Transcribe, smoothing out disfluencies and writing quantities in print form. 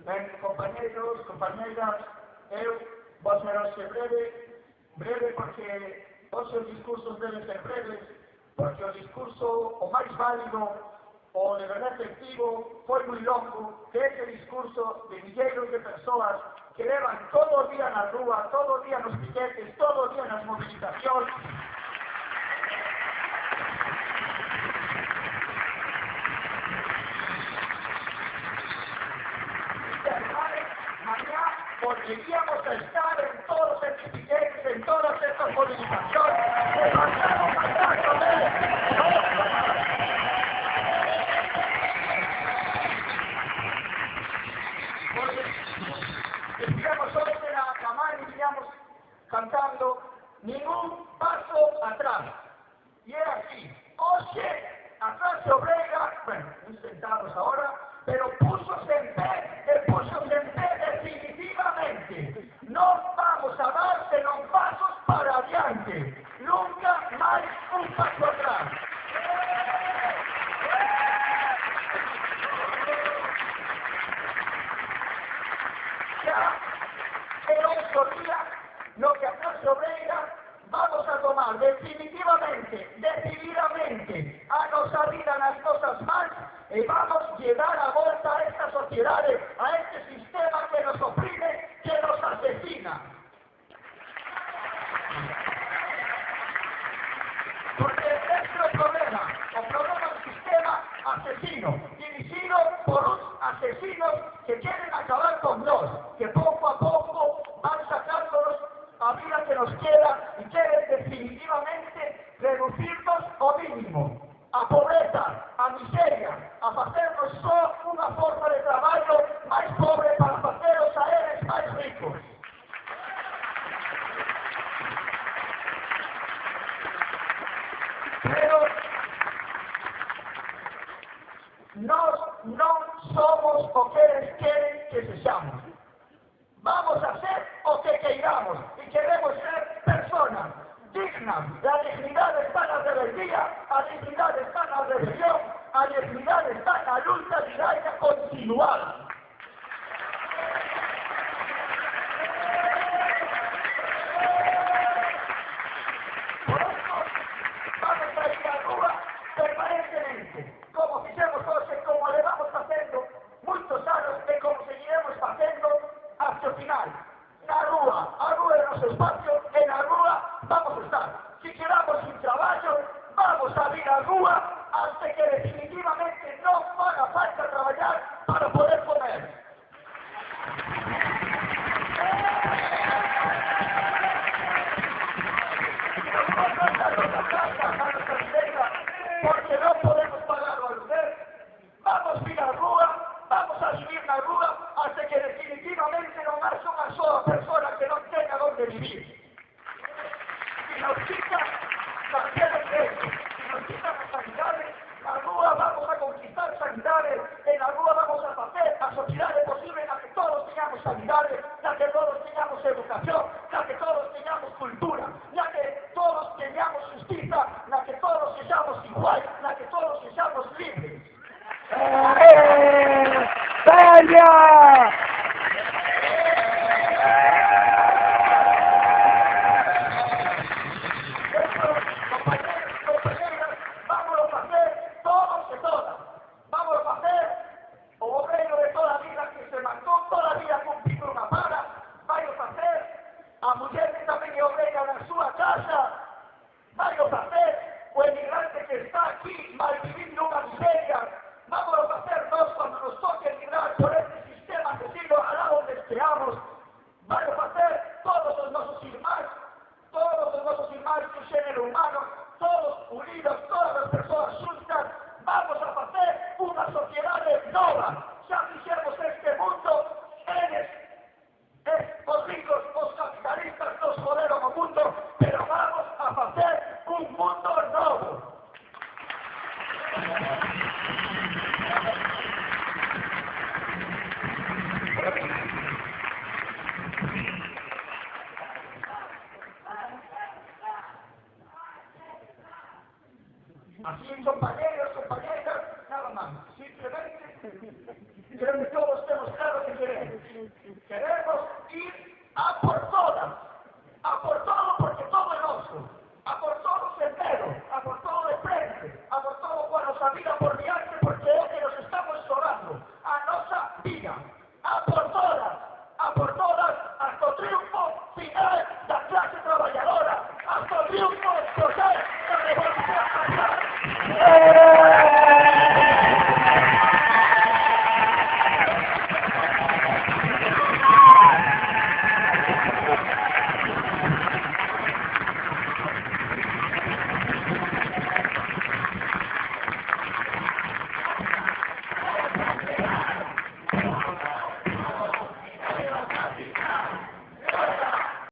Ben, compañeros, compañeras, vos me lo sé breve porque os discursos deben ser breves, porque o discurso o máis válido o de verdade efectivo foi moi longo que ese discurso de milleiros de persoas que levan todo o día na rúa, todo o día nos piquetes, todo o día nas movilizacións. Mañá volveríamos a estar en todos estos piquetes, en todas estas movilizaciones, levantamos al paso Digamos hoy en la campaña y digamos cantando ningún paso atrás. Y es así. Oye, atrás se obrega, bueno, muy sentados ahora, pero púsose en pé definitivamente. No vamos a dar sino pasos para adelante. Nunca más un paso atrás. Pero estos días, lo que acá se obliga, vamos a tomar definitivamente, decididamente, a nuestra vida las cosas mal y vamos a llevar a vuelta a esta sociedad, a este sistema que nos oprime, que nos asesina. Porque este es el problema del sistema asesino, dirigido por unos asesinos que quieren acabar con nos, que poco a poco van sacándonos a vida que nos queda y quieren definitivamente reducirnos ao mínimo, a pobreza, a miseria, a hacernos só una forma de trabajo más pobre para hacerlos a ellos más ricos. Pero no somos o que eles quieren que sexamos. Vamos a ser o que queiramos y queremos ser personas dignas. La dignidad está en la rebeldía, la dignidad está en la rebelión, la dignidad está en la lucha diaria continuada. Por eso vamos a ir a la rúa permanentemente, como fixemos hoxe, como le vamos facendo muitos anos e como seguiremos facendo hasta o final. Na rúa, a rúa é o noso espacio e na rúa vamos a estar. Si quedamos sin traballo, vamos a vir á rúa hasta que definitivamente non faga falta traballar para poder comer. Porque no podemos pagar o aluguer, vamos a ir á rúa, vamos a vivir na rúa hasta que definitivamente non haxa unha sola persona que non tenga donde vivir. Si nos quitan también el derecho, si nos quitan la sanidad, na rúa vamos a conquistar sanidades, en la rúa vamos a hacer a sociedades posibles en la que todos tengamos sanidades, en la que todos tengamos educación, en la que todos tengamos cultura, en la que todos tengamos justicia, en la que todos seamos iguales, en la que todos seamos libres. ¡Vaya! Vámonos a hacer todos y todas. Vámonos a hacer o obrero de toda a vida que se mandó toda a vida cumplindo unha paga. Vamos a hacer a muller que tamén é obrera na súa casa. Vamos a hacer o emigrante que está aquí malvivindo unha miseria. Vámonos a hacer nós cuando nos toque emigrar por este sistema asesino al lado donde esteamos. Vamos a hacer todos os nosos irmáns do xénero humano, todos unidos, todas as persoas xuntas, vamos a facer unha sociedade nova. Xa fixemos este mundo, eles, os ricos, os capitalistas nos joderon o mundo, pero vamos a facer un mundo novo. Así, compañeros, compañeras, nada más. Simplemente quiero que todos estemos claros que queremos. Queremos ir a por todas.